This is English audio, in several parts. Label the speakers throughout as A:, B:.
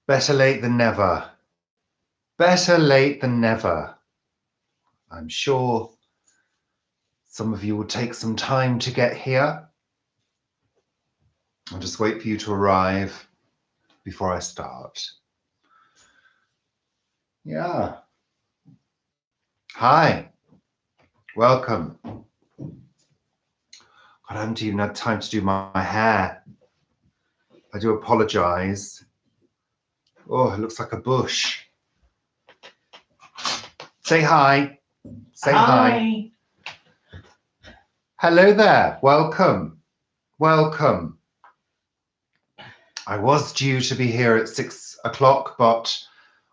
A: Better late than never. Better late than never. I'm sure some of you will take some time to get here. I'll just wait for you to arrive before I start. Yeah. Hi. Welcome. God, I haven't even had time to do my hair. I do apologize. Oh, it looks like a bush. Say hi. Say hi. Hello there. Welcome. Welcome. I was due to be here at 6 o'clock, but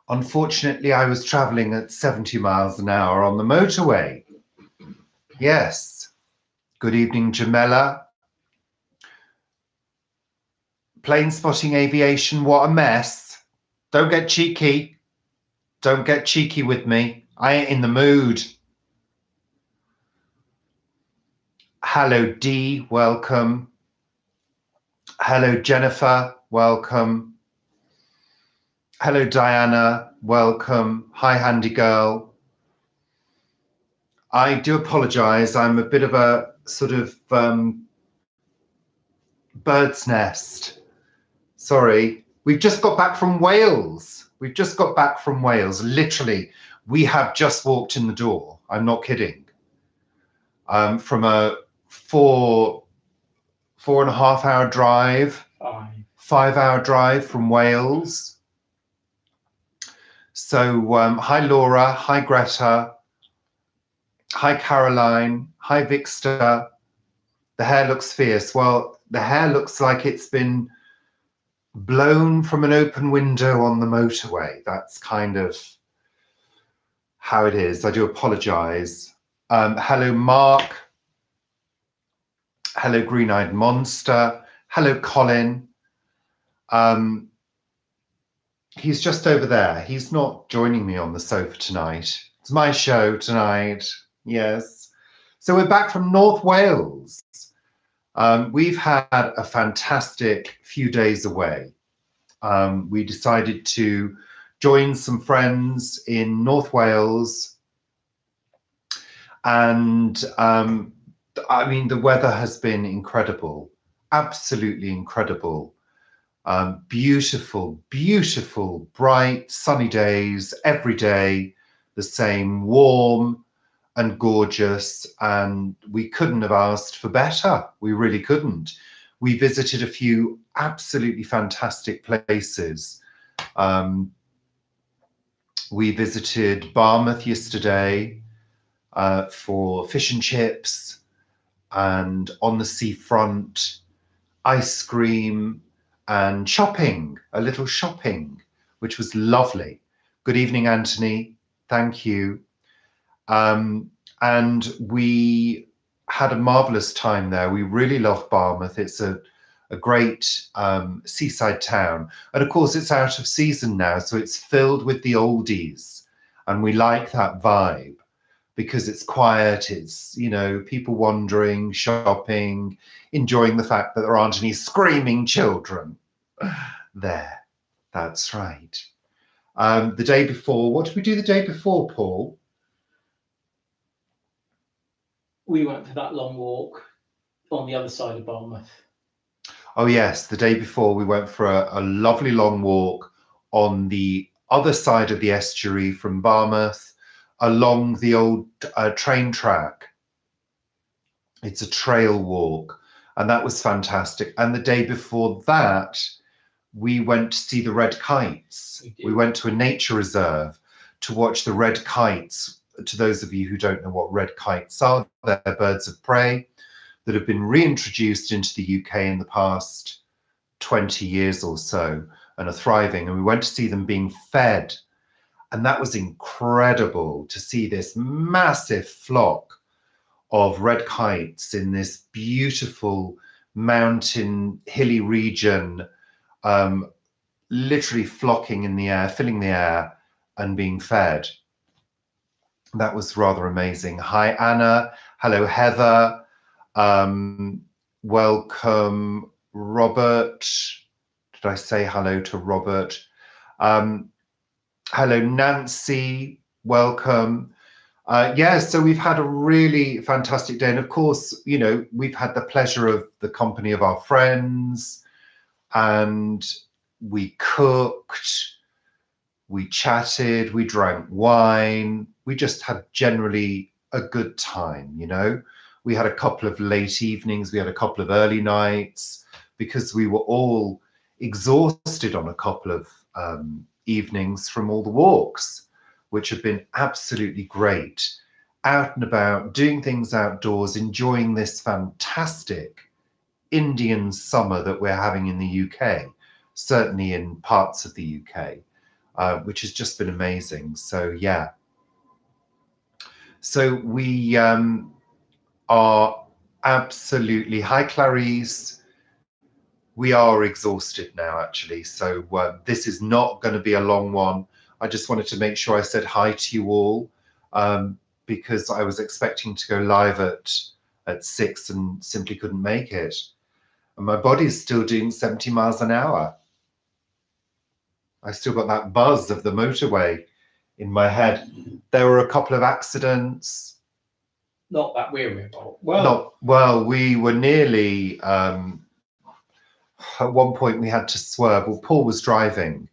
A: unfortunately I was traveling at 70 miles an hour on the motorway. Yes. Good evening, Jamela. Plane spotting aviation, what a mess. Don't get cheeky. Don't get cheeky with me. I ain't in the mood. Hello, Dee, welcome. Hello, Jennifer, welcome. Hello, Diana, welcome. Hi, Handy Girl. I do apologise. I'm a bit of a sort of bird's nest. Sorry. We've just got back from Wales. We've just got back from Wales. Literally, we have just walked in the door. I'm not kidding. From a 4.5 hour drive, 5 hour drive from Wales. So hi Laura, hi Greta, hi Caroline, hi Vixter. The hair looks fierce. Well, the hair looks like it's been blown from an open window on the motorway. That's kind of how it is. I do apologise. Hello Mark. Hello Green-Eyed Monster. Hello Colin. He's just over there. He's not joining me on the sofa tonight. It's my show tonight. Yes. So we're back from North Wales. We've had a fantastic few days away. We decided to join some friends in North Wales. And I mean, the weather has been incredible, absolutely incredible. Beautiful, beautiful, bright, sunny days every day, the same, warm and gorgeous, and we couldn't have asked for better. We really couldn't. We visited a few absolutely fantastic places. We visited Barmouth yesterday for fish and chips, and on the seafront, ice cream, and shopping, a little shopping, which was lovely. Good evening, Anthony. Thank you. And we had a marvelous time there. We really love Barmouth. It's a great seaside town. And of course, it's out of season now, so it's filled with the oldies. And we like that vibe because it's quiet. It's, you know, people wandering, shopping, enjoying the fact that there aren't any screaming children there. That's right. The day before, what did we do the day before, Paul?
B: We went for that long walk on the other side of Barmouth.
A: Oh yes, the day before we went for a lovely long walk on the other side of the estuary from Barmouth along the old train track. It's a trail walk, and that was fantastic. And the day before that, we went to see the red kites. We went to a nature reserve to watch the red kites. To those of you who don't know what red kites are, they're birds of prey that have been reintroduced into the UK in the past 20 years or so and are thriving. And we went to see them being fed. And that was incredible to see this massive flock of red kites in this beautiful mountain, hilly region, literally flocking in the air, filling the air and being fed. That was rather amazing. Hi, Anna. Hello, Heather. Welcome, Robert. Did I say hello to Robert? Hello, Nancy. Welcome. Yeah, so we've had a really fantastic day. And of course, you know, we've had the pleasure of the company of our friends, and we cooked, we chatted, we drank wine. We just had generally a good time, you know. We had a couple of late evenings, we had a couple of early nights because we were all exhausted on a couple of evenings from all the walks, which have been absolutely great. Out and about, doing things outdoors, enjoying this fantastic Indian summer that we're having in the UK, certainly in parts of the UK, which has just been amazing. So, yeah. So we are absolutely, hi Clarice, we are exhausted now actually. So this is not going to be a long one. I just wanted to make sure I said hi to you all, because I was expecting to go live at 6 and simply couldn't make it. And my body's still doing 70 miles an hour. I still got that buzz of the motorway in my head. There were a couple of accidents.
B: Not that we're involved.
A: Well, we were nearly, at one point we had to swerve. Well, Paul was driving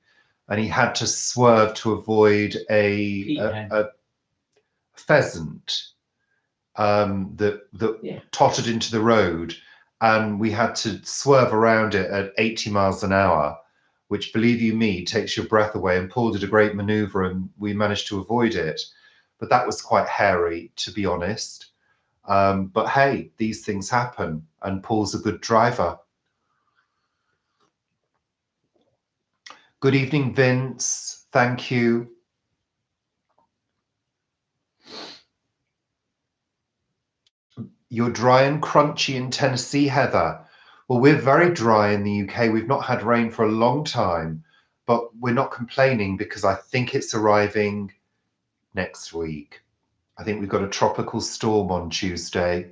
A: and he had to swerve to avoid a pheasant that tottered into the road, and we had to swerve around it at 80 miles an hour, which, believe you me, takes your breath away. And Paul did a great maneuver and we managed to avoid it. But that was quite hairy, to be honest. But hey, these things happen, and Paul's a good driver. Good evening, Vince. Thank you. You're dry and crunchy in Tennessee, Heather. Well, we're very dry in the UK. We've not had rain for a long time, but we're not complaining because I think it's arriving next week. I think we've got a tropical storm on Tuesday.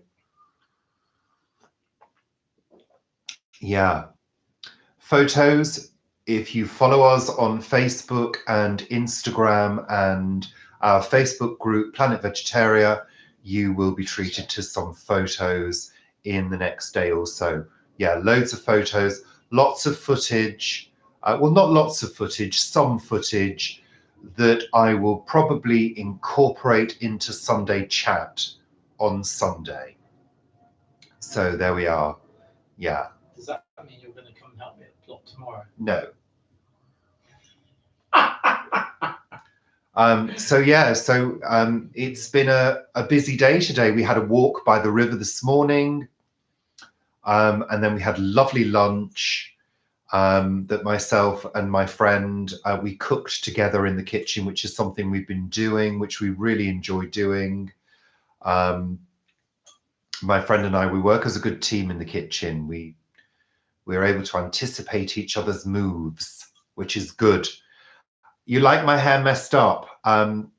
A: Yeah. Photos, if you follow us on Facebook and Instagram and our Facebook group, Planet Vegetaria, you will be treated to some photos in the next day or so. Yeah, loads of photos, lots of footage. Well, not lots of footage, some footage that I will probably incorporate into Sunday chat on Sunday. So there we are. Yeah.
B: Does that mean you're going to come and help me at the plot tomorrow?
A: No. So it's been a busy day today. We had a walk by the river this morning, and then we had lovely lunch that myself and my friend, we cooked together in the kitchen, which is something we've been doing, which we really enjoy doing. My friend and I, we work as a good team in the kitchen. We're able to anticipate each other's moves, which is good. You like my hair messed up?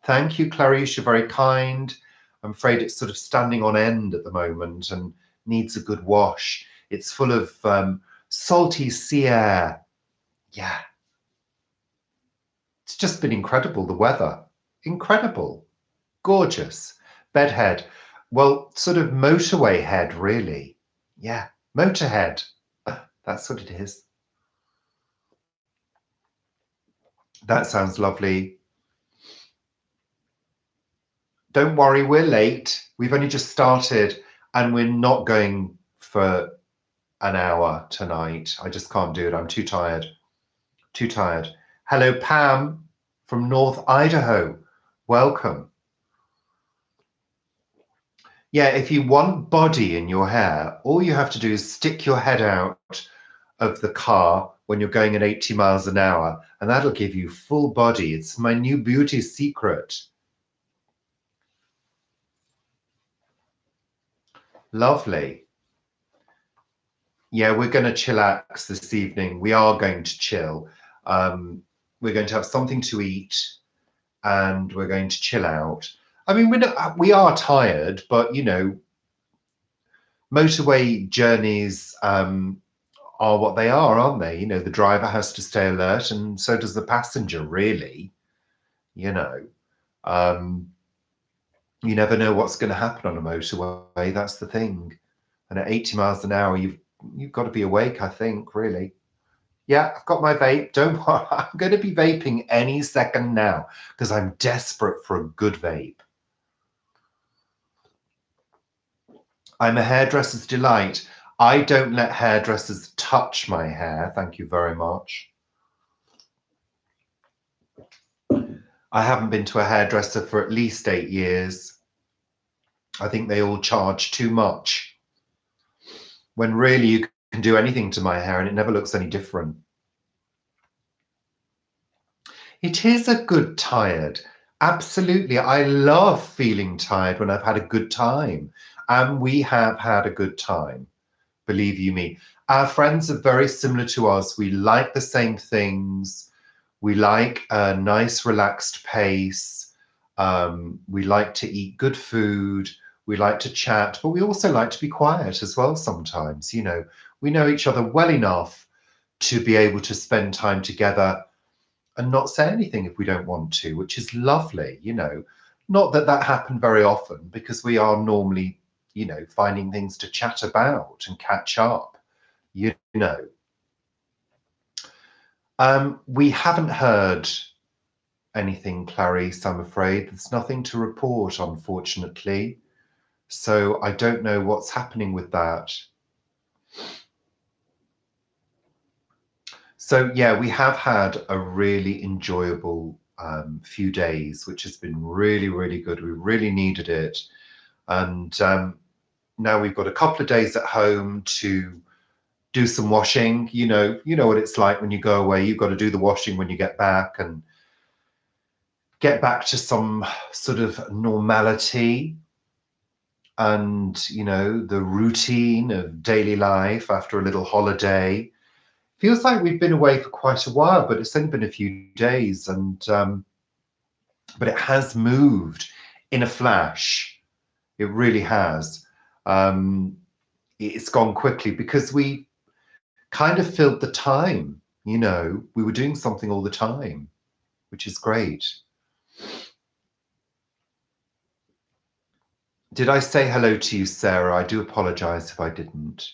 A: Thank you, Clarice. You're very kind. I'm afraid it's sort of standing on end at the moment and needs a good wash. It's full of salty sea air. Yeah. It's just been incredible, the weather. Incredible. Gorgeous. Bedhead. Well, sort of motorway head, really. Yeah, motorhead. That's what it is. That sounds lovely. Don't worry, we're late. We've only just started and we're not going for an hour tonight. I just can't do it. I'm too tired. Too tired. Hello, Pam from North Idaho. Welcome. Yeah, if you want body in your hair, all you have to do is stick your head out of the car when you're going at 80 miles an hour, and that'll give you full body. It's my new beauty secret. Lovely. Yeah, we're going to chillax this evening. We are going to chill. We're going to have something to eat and we're going to chill out. I mean, we are tired, but, you know, motorway journeys are what they are, aren't they? You know, the driver has to stay alert, and so does the passenger, really. You know, you never know what's going to happen on a motorway. That's the thing. And at 80 miles an hour, you've got to be awake, I think, really. Yeah, I've got my vape. Don't worry. I'm going to be vaping any second now because I'm desperate for a good vape. I'm a hairdresser's delight. I don't let hairdressers touch my hair. Thank you very much. I haven't been to a hairdresser for at least 8 years. I think they all charge too much when really you can do anything to my hair and it never looks any different. It is a good tired. Absolutely. I love feeling tired when I've had a good time. And we have had a good time, believe you me. Our friends are very similar to us. We like the same things. We like a nice, relaxed pace. We like to eat good food. We like to chat, but we also like to be quiet as well sometimes. You know, we know each other well enough to be able to spend time together and not say anything if we don't want to, which is lovely, you know. Not that that happened very often because we are normally, you know, finding things to chat about and catch up, you know. We haven't heard anything, Clarice, I'm afraid. There's nothing to report, unfortunately. So I don't know what's happening with that. So yeah, we have had a really enjoyable few days, which has been really, really good. We really needed it. And now we've got a couple of days at home to do some washing. You know what it's like when you go away. You've got to do the washing when you get back and get back to some sort of normality and, you know, the routine of daily life after a little holiday. Feels like we've been away for quite a while, but it's only been a few days, and but it has moved in a flash. It really has. It's gone quickly because we kind of filled the time. You know, we were doing something all the time, which is great. Did I say hello to you, Sarah? I do apologize if I didn't.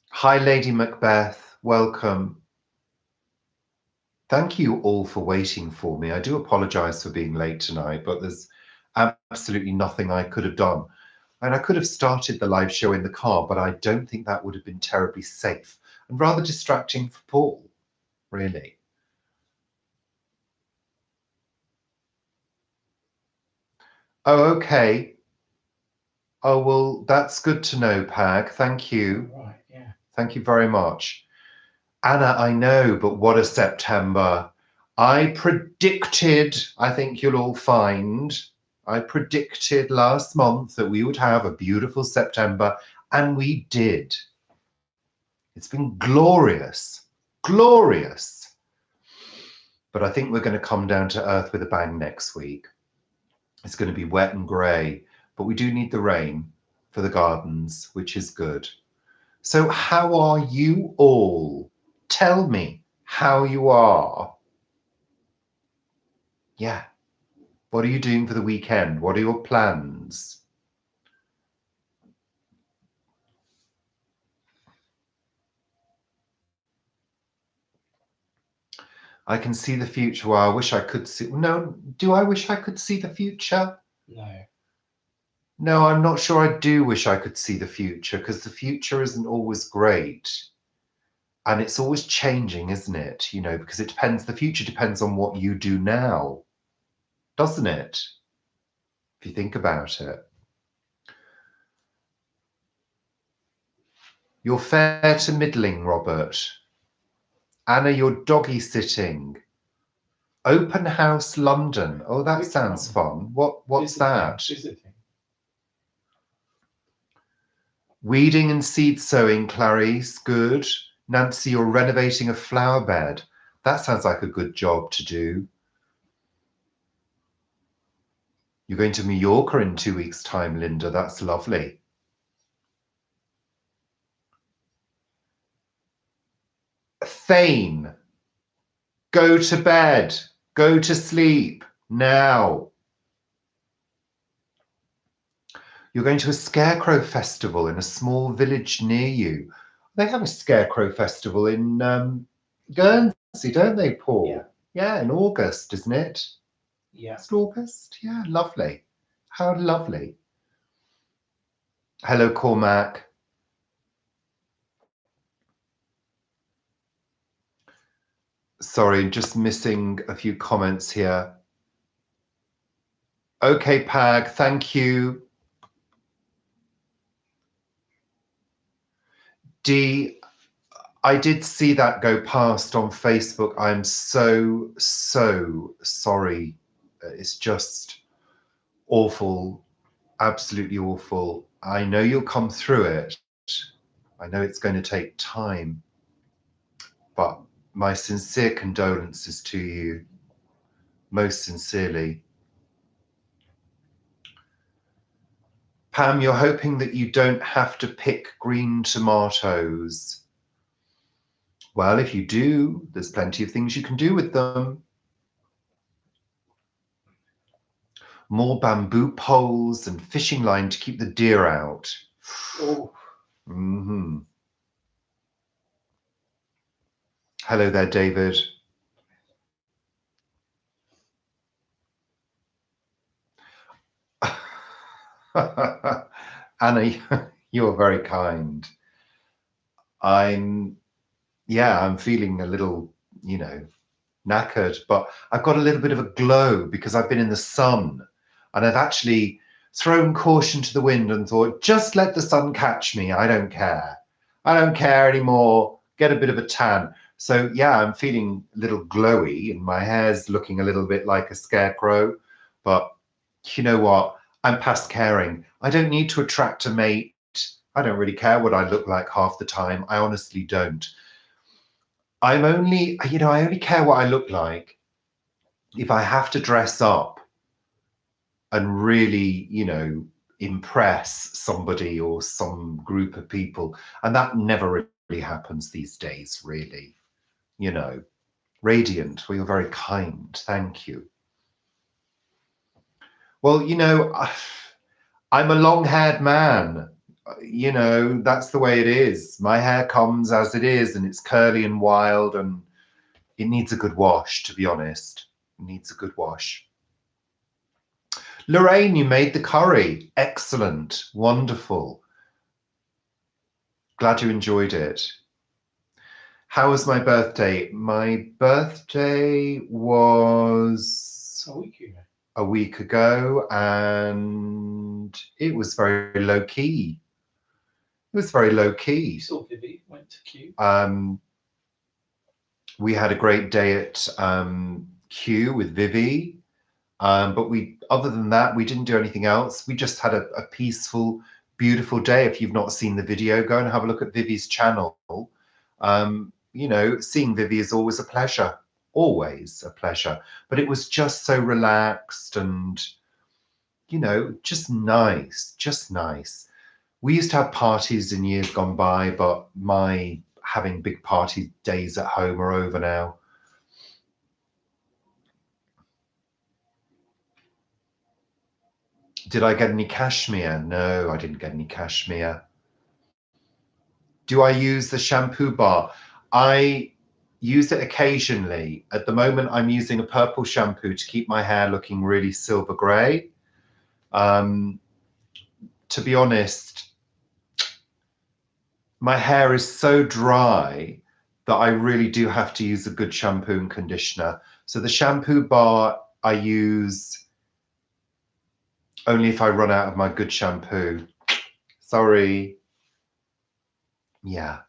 A: Hi, Lady Macbeth. Welcome. Thank you all for waiting for me. I do apologize for being late tonight, but there's absolutely nothing I could have done. And I could have started the live show in the car, but I don't think that would have been terribly safe and rather distracting for Paul, really. Oh, okay. Oh, well, that's good to know, Pag. Thank you.
B: Right, yeah.
A: Thank you very much. Anna, I know, but what a September. I predicted, I think you'll all find, I predicted last month that we would have a beautiful September, and we did. It's been glorious, glorious. But I think we're going to come down to earth with a bang next week. It's going to be wet and grey, but we do need the rain for the gardens, which is good. So how are you all? Tell me how you are. Yeah. What are you doing for the weekend? What are your plans? I can see the future. Well, I wish I could see. No, do I wish I could see the future?
B: No.
A: No, I'm not sure I do wish I could see the future because the future isn't always great. And it's always changing, isn't it? You know, because it depends, the future depends on what you do now, doesn't it? If you think about it. You're fair to middling, Robert. Anna, you're doggy sitting. Open House London. Oh, that
B: Which
A: sounds
B: one?
A: fun. What's that?
B: Visiting.
A: Weeding and seed sowing, Clarice. Good. Nancy, you're renovating a flower bed. That sounds like a good job to do. You're going to Mallorca in 2 weeks' time, Linda. That's lovely. Thane, go to bed, go to sleep now. You're going to a scarecrow festival in a small village near you. They have a scarecrow festival in Guernsey, don't they, Paul?
B: Yeah.
A: Yeah, in August, isn't it?
B: Yeah.
A: It's August? Yeah, lovely. How lovely. Hello, Cormac. Sorry, just missing a few comments here. Okay, Pag, thank you. Dee, I did see that go past on Facebook. I'm so sorry. It's just awful, absolutely awful. I know you'll come through it. I know it's going to take time, but my sincere condolences to you, most sincerely. Pam, you're hoping that you don't have to pick green tomatoes. Well, if you do, there's plenty of things you can do with them. More bamboo poles and fishing line to keep the deer out.
B: Oh.
A: Mm-hmm. Hello there, David. Anna, you're very kind. I'm feeling a little, knackered, but I've got a little bit of a glow because I've been in the sun and I've actually thrown caution to the wind and thought, just let the sun catch me. I don't care. I don't care anymore. Get a bit of a tan. So yeah, I'm feeling a little glowy and my hair's looking a little bit like a scarecrow. But you know what? I'm past caring. I don't need to attract a mate. I don't really care what I look like half the time. I honestly don't. I only care what I look like if I have to dress up and really, impress somebody or some group of people. And that never really happens these days, really. Radiant, well, you're very kind. Thank you. Well, I'm a long-haired man. That's the way it is. My hair comes as it is, and it's curly and wild, and it needs a good wash, to be honest. It needs a good wash. Lorraine, you made the curry. Excellent. Wonderful. Glad you enjoyed it. How was my birthday? My birthday was a week ago, and it was very low key. It was very low key.
B: Saw Vivi, went to Q.
A: We had a great day at Q with Vivi. But other than that, we didn't do anything else. We just had a peaceful, beautiful day. If you've not seen the video, go and have a look at Vivi's channel. Seeing Vivi is always a pleasure, but it was just so relaxed and, just nice. We used to have parties in years gone by, but my having big party days at home are over now. Did I get any cashmere? No, I didn't get any cashmere. Do I use the shampoo bar? I use it occasionally. At the moment, I'm using a purple shampoo to keep my hair looking really silver grey. To be honest, my hair is so dry that I really do have to use a good shampoo and conditioner. So the shampoo bar I use only if I run out of my good shampoo. Sorry. Yeah.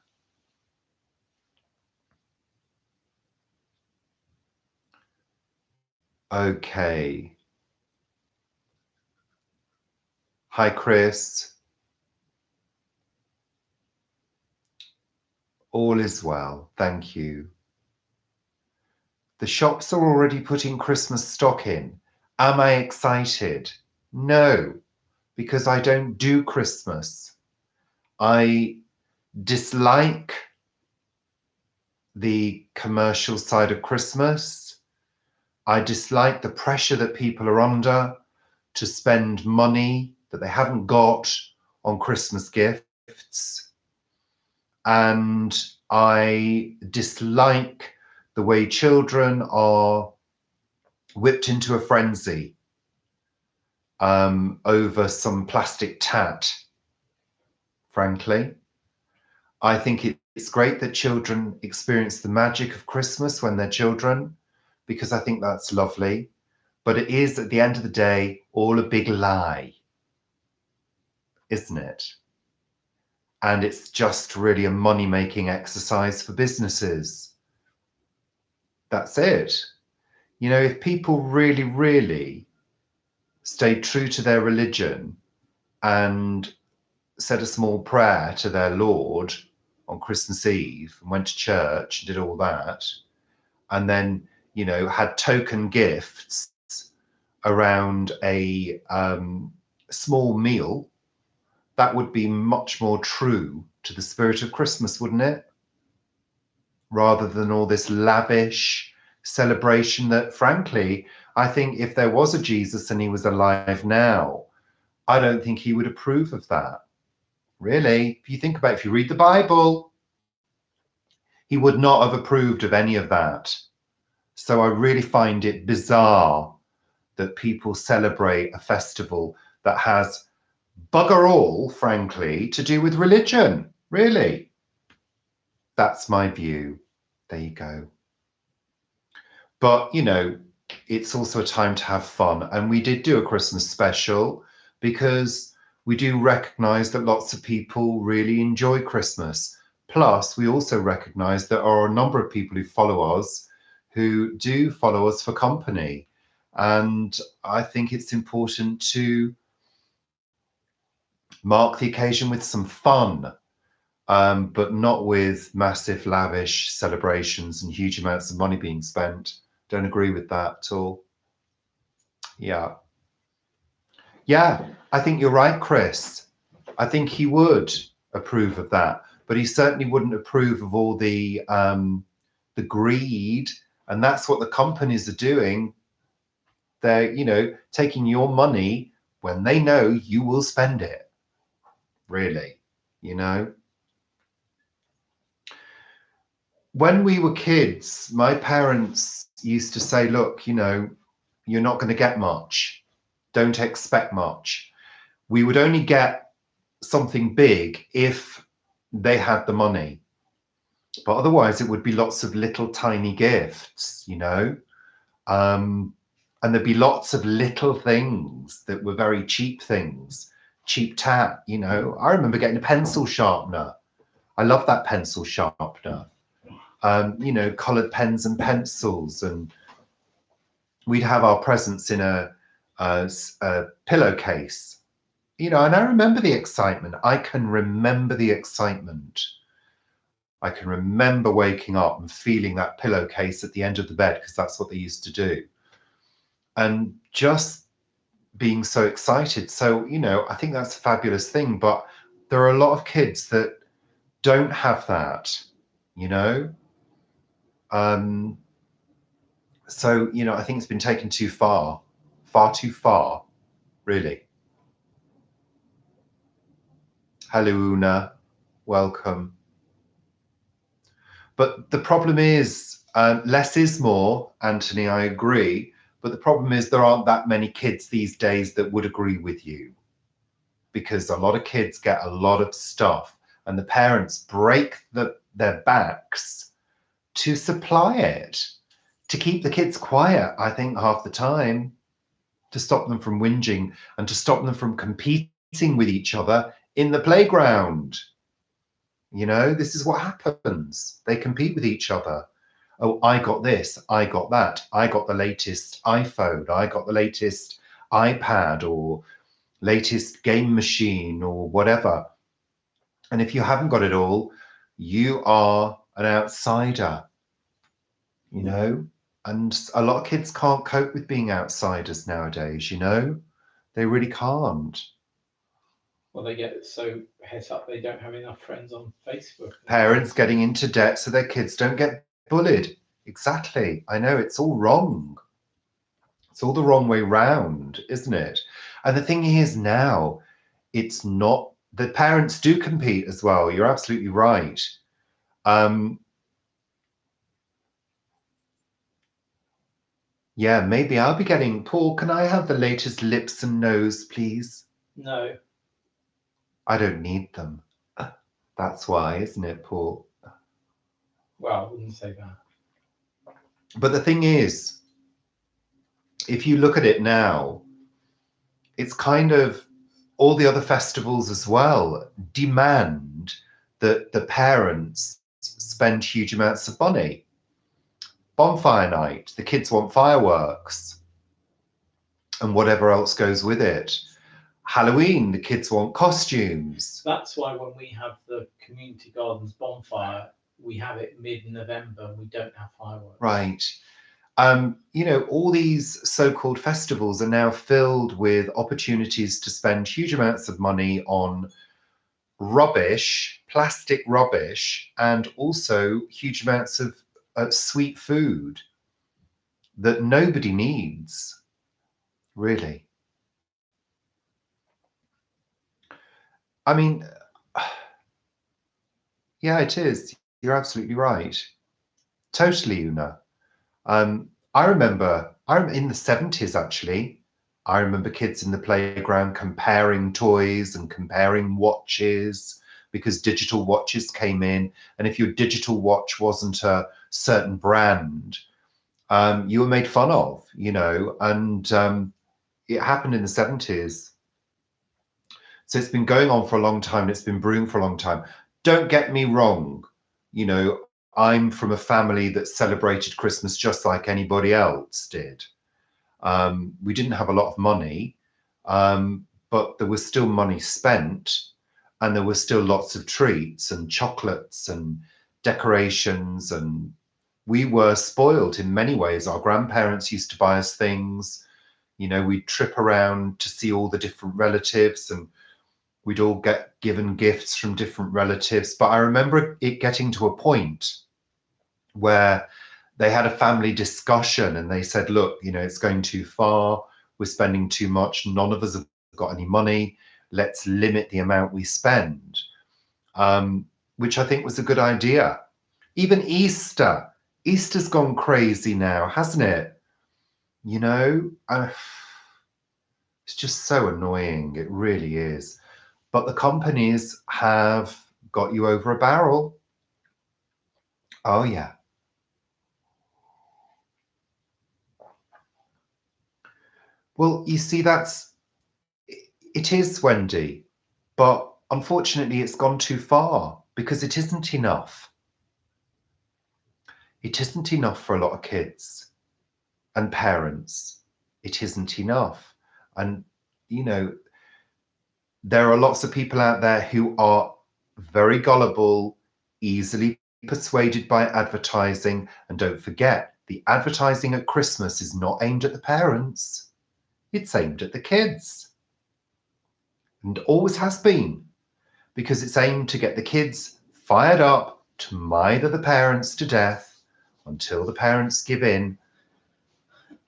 A: Okay. Hi, Chris. All is well, thank you. The shops are already putting Christmas stock in. Am I excited? No, because I don't do Christmas. I dislike the commercial side of Christmas. I dislike the pressure that people are under to spend money that they haven't got on Christmas gifts. And I dislike the way children are whipped into a frenzy over some plastic tat, frankly. I think it's great that children experience the magic of Christmas when they're children, because I think that's lovely. But it is, at the end of the day, all a big lie, isn't it? And it's just really a money-making exercise for businesses. That's it. You know, if people really, really stayed true to their religion and said a small prayer to their Lord on Christmas Eve and went to church and did all that, and then, you know, had token gifts around a small meal, that would be much more true to the spirit of Christmas, wouldn't it? Rather than all this lavish celebration that, frankly, I think if there was a Jesus and he was alive now, I don't think he would approve of that. Really, if you think about it, if you read the Bible, he would not have approved of any of that. So I really find it bizarre that people celebrate a festival that has bugger all, frankly, to do with religion. Really. That's my view. There you go. But, you know, it's also a time to have fun. And we did do a Christmas special because we do recognize that lots of people really enjoy Christmas. Plus, we also recognize that there are a number of people who follow us who do follow us for company. And I think it's important to mark the occasion with some fun, but not with massive, lavish celebrations and huge amounts of money being spent. Don't agree with that at all. Yeah. Yeah, I think you're right, Chris. I think he would approve of that, but he certainly wouldn't approve of all the greed, and that's what the companies are doing. They're, you know, taking your money when they know you will spend it. Really, you know. When we were kids, my parents used to say, look, you know, you're not going to get much. Don't expect much. We would only get something big if they had the money. But otherwise, it would be lots of little tiny gifts, you know. And there'd be lots of little things that were very cheap things, cheap tat, you know. I remember getting a pencil sharpener. I love that pencil sharpener. You know, coloured pens and pencils, and we'd have our presents in a pillowcase, you know, and I remember the excitement. I can remember the excitement. I can remember waking up and feeling that pillowcase at the end of the bed, because that's what they used to do. And just being so excited. So, you know, I think that's a fabulous thing. But there are a lot of kids that don't have that, you know. So, you know, I think it's been taken too far too far, really. Hello, Una. Welcome. But the problem is, less is more, Anthony, I agree. But the problem is there aren't that many kids these days that would agree with you, because a lot of kids get a lot of stuff and the parents break their backs to supply it, to keep the kids quiet, I think, half the time, to stop them from whinging and to stop them from competing with each other in the playground. You know, this is what happens. They compete with each other. Oh, I got this, I got that, I got the latest iPhone, I got the latest iPad or latest game machine or whatever. And if you haven't got it all, you are an outsider, you know? And a lot of kids can't cope with being outsiders nowadays, you know? They really can't.
B: Well, they get so het up they don't have enough friends on Facebook.
A: Parents getting into debt so their kids don't get bullied. Exactly. I know, it's all wrong. It's all the wrong way round, isn't it? And the thing is now, it's not, the parents do compete as well. You're absolutely right. Yeah, maybe I'll be getting, Paul, can I have the latest lips and nose, please?
B: No.
A: I don't need them. That's why, isn't it, Paul?
B: Well, I wouldn't say that.
A: But the thing is, if you look at it now, it's kind of all the other festivals as well demand that the parents spend huge amounts of money. Bonfire night, the kids want fireworks and whatever else goes with it. Halloween, the kids want costumes.
B: That's why when we have the community gardens bonfire, we have it mid-November. We don't have fireworks.
A: Right. You know, all these so-called festivals are now filled with opportunities to spend huge amounts of money on rubbish, plastic rubbish, and also huge amounts of sweet food that nobody needs, really. I mean, yeah, it is. You're absolutely right. Totally, Una. I remember, I'm in the 70s actually. I remember kids in the playground comparing toys and comparing watches because digital watches came in. And if your digital watch wasn't a certain brand, you were made fun of, you know, and it happened in the 70s. So it's been going on for a long time and it's been brewing for a long time. Don't get me wrong, you know, I'm from a family that celebrated Christmas just like anybody else did. We didn't have a lot of money, but there was still money spent and there were still lots of treats and chocolates and decorations. And we were spoiled in many ways. Our grandparents used to buy us things. You know, we'd trip around to see all the different relatives and we'd all get given gifts from different relatives. But I remember it getting to a point where they had a family discussion and they said, look, you know, it's going too far. We're spending too much. None of us have got any money. Let's limit the amount we spend, which I think was a good idea. Even Easter. Easter's gone crazy now, hasn't it? You know, it's just so annoying. It really is. But the companies have got you over a barrel. Oh, yeah. Well, you see, it is, Wendy, but unfortunately it's gone too far because it isn't enough. It isn't enough for a lot of kids and parents. It isn't enough. And, you know, there are lots of people out there who are very gullible, easily persuaded by advertising. And don't forget, the advertising at Christmas is not aimed at the parents. It's aimed at the kids. And always has been, because it's aimed to get the kids fired up to mither the parents to death until the parents give in.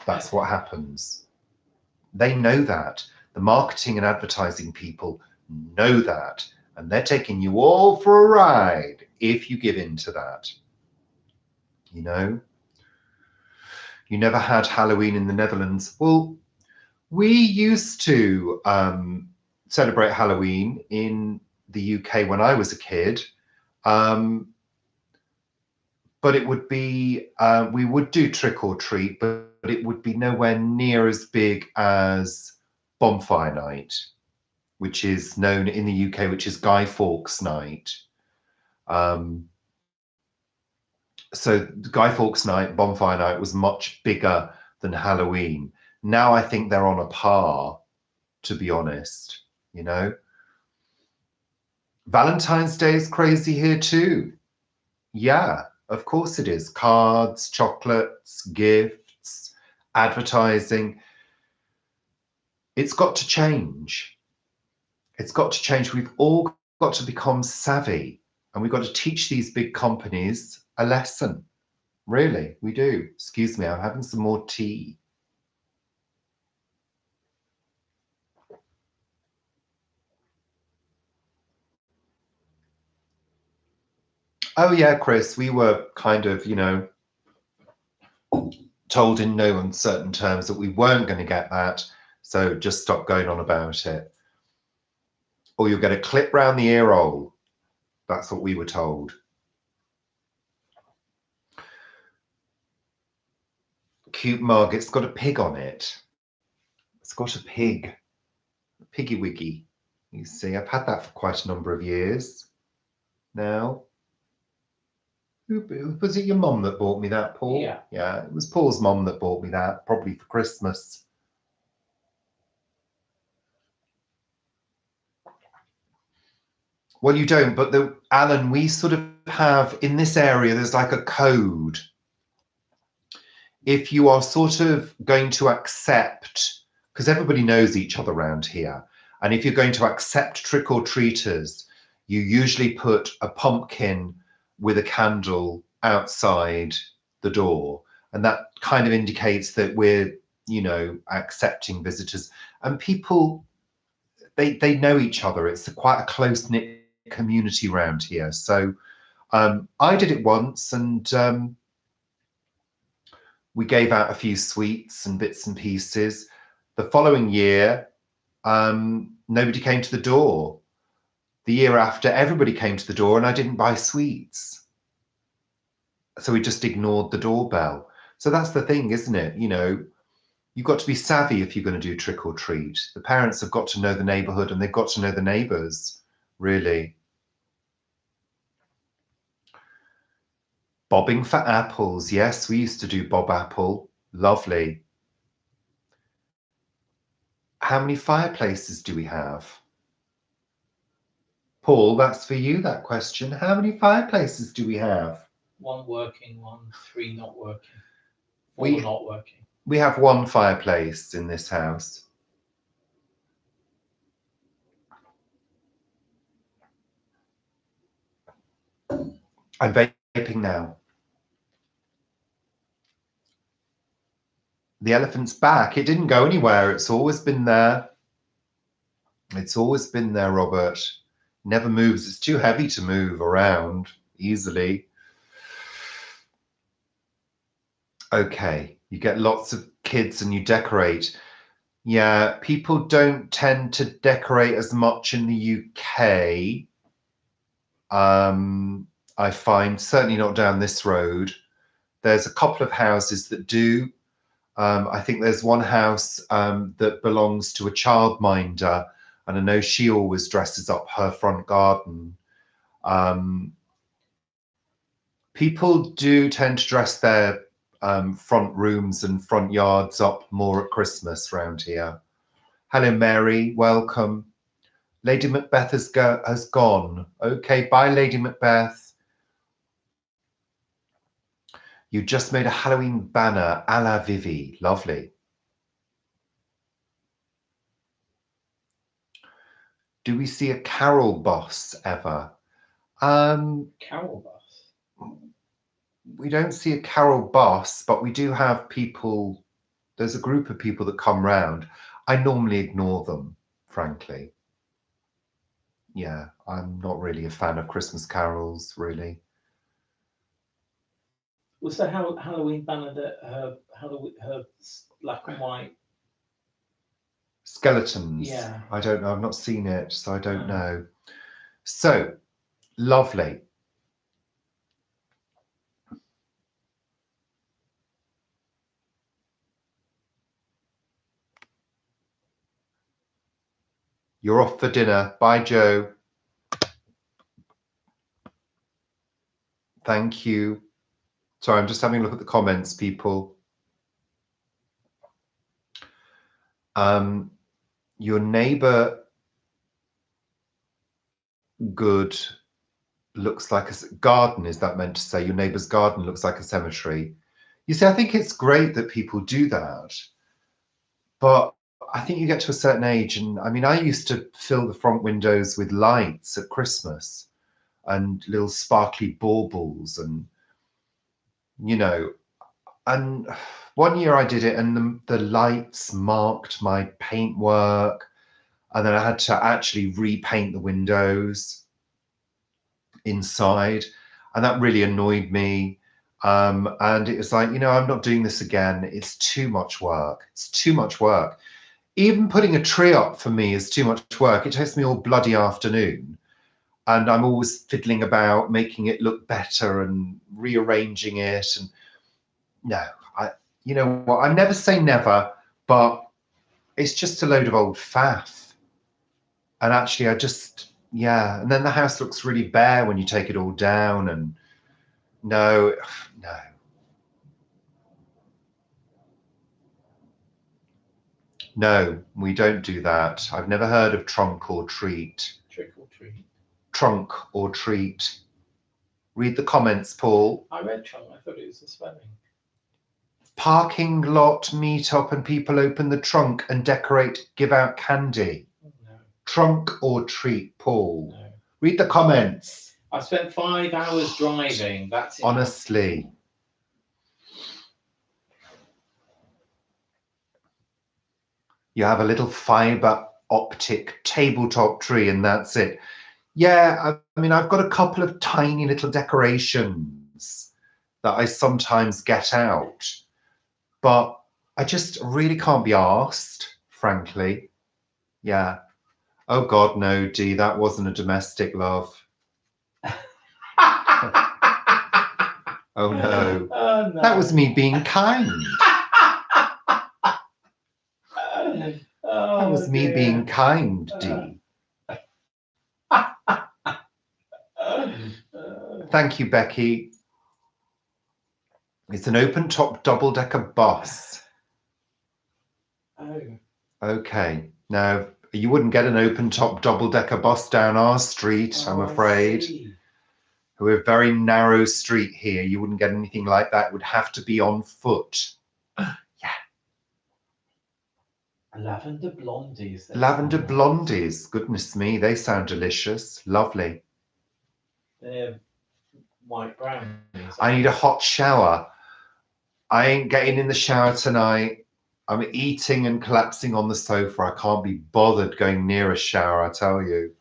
A: That's what happens. They know that. The marketing and advertising people know that. And they're taking you all for a ride if you give in to that. You know? You never had Halloween in the Netherlands. Well, we used to celebrate Halloween in the UK when I was a kid. But it would be, we would do trick or treat, but it would be nowhere near as big as Bonfire Night, which is known in the UK, which is Guy Fawkes Night. So Guy Fawkes Night, Bonfire Night was much bigger than Halloween. Now I think they're on a par, to be honest, you know. Valentine's Day is crazy here too. Yeah, of course it is. Cards, chocolates, gifts, advertising. It's got to change. It's got to change. We've all got to become savvy, and we've got to teach these big companies a lesson. Really, we do. Excuse me, I'm having some more tea. Oh yeah, Chris, we were kind of, told in no uncertain terms that we weren't going to get that, so just stop going on about it. Or you'll get a clip round the ear hole. That's what we were told. Cute mug, it's got a pig on it. It's got a pig. Piggy Wiggy. You see, I've had that for quite a number of years now. Was it your mum that bought me that, Paul?
B: Yeah.
A: Yeah, it was Paul's mum that bought me that, probably for Christmas. Well, you don't, but Alan, we sort of have, in this area, there's like a code. If you are sort of going to accept, because everybody knows each other around here, and if you're going to accept trick-or-treaters, you usually put a pumpkin with a candle outside the door. And that kind of indicates that we're, accepting visitors. And people, they know each other. It's quite a close-knit community around here. So I did it once, and we gave out a few sweets and bits and pieces. The following year, nobody came to the door. The year after, everybody came to the door, and I didn't buy sweets. So we just ignored the doorbell. So that's the thing, isn't it? You've got to be savvy if you're going to do trick or treat. The parents have got to know the neighborhood, and they've got to know the neighbors, really. Bobbing for apples. Yes, we used to do bob apple. Lovely. How many fireplaces do we have? Paul, that's for you, that question. How many fireplaces do we have?
B: One working, 3 not working. 4
A: We-
B: not working.
A: We have one fireplace in this house. I'm vaping now. The elephant's back. It didn't go anywhere. It's always been there. It's always been there, Robert. Never moves. It's too heavy to move around easily. Okay, you get lots of kids and you decorate. Yeah, people don't tend to decorate as much in the UK. I find, certainly not down this road. There's a couple of houses that do. I think there's one house that belongs to a childminder, and I know she always dresses up her front garden. People do tend to dress their front rooms and front yards up more at Christmas round here. Hello, Mary. Welcome. Lady Macbeth has gone. Okay, bye, Lady Macbeth. You just made a Halloween banner a la Vivi. Lovely. Do we see a carol bus ever?
B: Carol bus?
A: We don't see a carol bus, but we do have people. There's a group of people that come round. I normally ignore them, frankly. Yeah, I'm not really a fan of Christmas carols, really.
B: Was the Halloween banner that her black and white
A: Skeletons.
B: Yeah.
A: I don't know. I've not seen it, so I don't know. So, lovely. You're off for dinner. Bye, Joe. Thank you. Sorry, I'm just having a look at the comments, people. Your neighbor good looks like a garden. Is that meant to say your neighbor's garden looks like a cemetery? You see, I think it's great that people do that, but I think you get to a certain age, and I mean, I used to fill the front windows with lights at Christmas and little sparkly baubles, and you know, and one year I did it, and the lights marked my paintwork, and then I had to actually repaint the windows inside, and that really annoyed me. And it was like, I'm not doing this again. It's too much work. It's too much work. Even putting a tree up for me is too much work. It takes me all bloody afternoon. And I'm always fiddling about making it look better and rearranging it. And no, you know what? I never say never, but it's just a load of old faff. And actually, yeah. And then the house looks really bare when you take it all down. And no, no. No, we don't do that. I've never heard of trunk or treat.
B: Trick or treat.
A: Trunk or treat. Read the comments, Paul.
B: I read trunk. I thought it was a spelling.
A: Parking lot meet up and people open the trunk and decorate, give out candy.
B: Oh, no.
A: Trunk or treat, Paul.
B: No.
A: Read the comments.
B: I spent 5 hours driving. That's enough.
A: Honestly. You have a little fiber optic tabletop tree and that's it. Yeah, I mean, I've got a couple of tiny little decorations that I sometimes get out, but I just really can't be arsed, frankly. Yeah. Oh God, no, Dee, that wasn't a domestic love. Oh no.
B: Oh, no.
A: That was me being kind.
B: Oh,
A: That was me
B: dear.
A: being kind, Dee. Thank you, Becky. It's an open top double-decker bus.
B: Oh.
A: Okay. Now, you wouldn't get an open top double-decker bus down our street, I'm afraid. We're a very narrow street here. You wouldn't get anything like that. It would have to be on foot. Yeah.
B: Lavender blondies.
A: Lavender blondies. Goodness me, they sound delicious. Lovely.
B: They're white brownies.
A: I need a hot shower. I ain't getting in the shower tonight. I'm eating and collapsing on the sofa. I can't be bothered going near a shower, I tell you.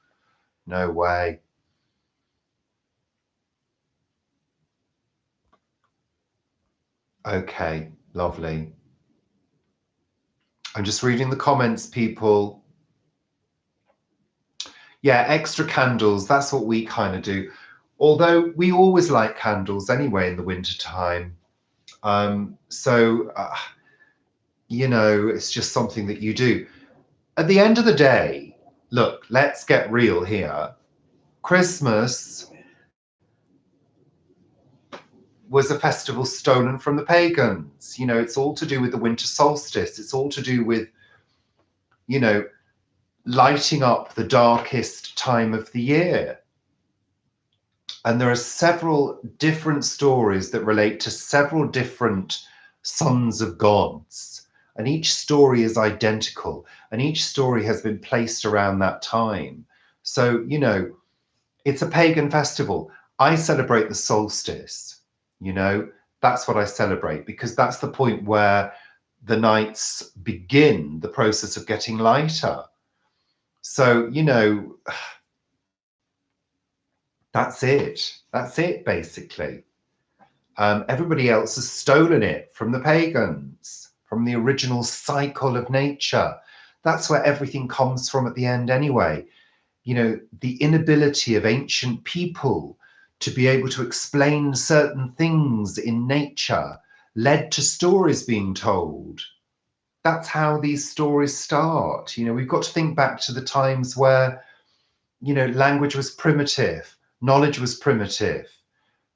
A: No way. Okay, lovely. I'm just reading the comments, people. Yeah, extra candles, that's what we kind of do. Although we always light candles anyway in the winter time. It's just something that you do. At the end of the day, look, let's get real here. Christmas was a festival stolen from the pagans. It's all to do with the winter solstice. It's all to do with, lighting up the darkest time of the year. And there are several different stories that relate to several different sons of gods. And each story is identical. And each story has been placed around that time. So, it's a pagan festival. I celebrate the solstice. That's what I celebrate, because that's the point where the nights begin the process of getting lighter. So, that's it. That's it, basically. Everybody else has stolen it from the pagans, from the original cycle of nature. That's where everything comes from at the end anyway. The inability of ancient people to be able to explain certain things in nature led to stories being told. That's how these stories start. We've got to think back to the times where, language was primitive, knowledge was primitive.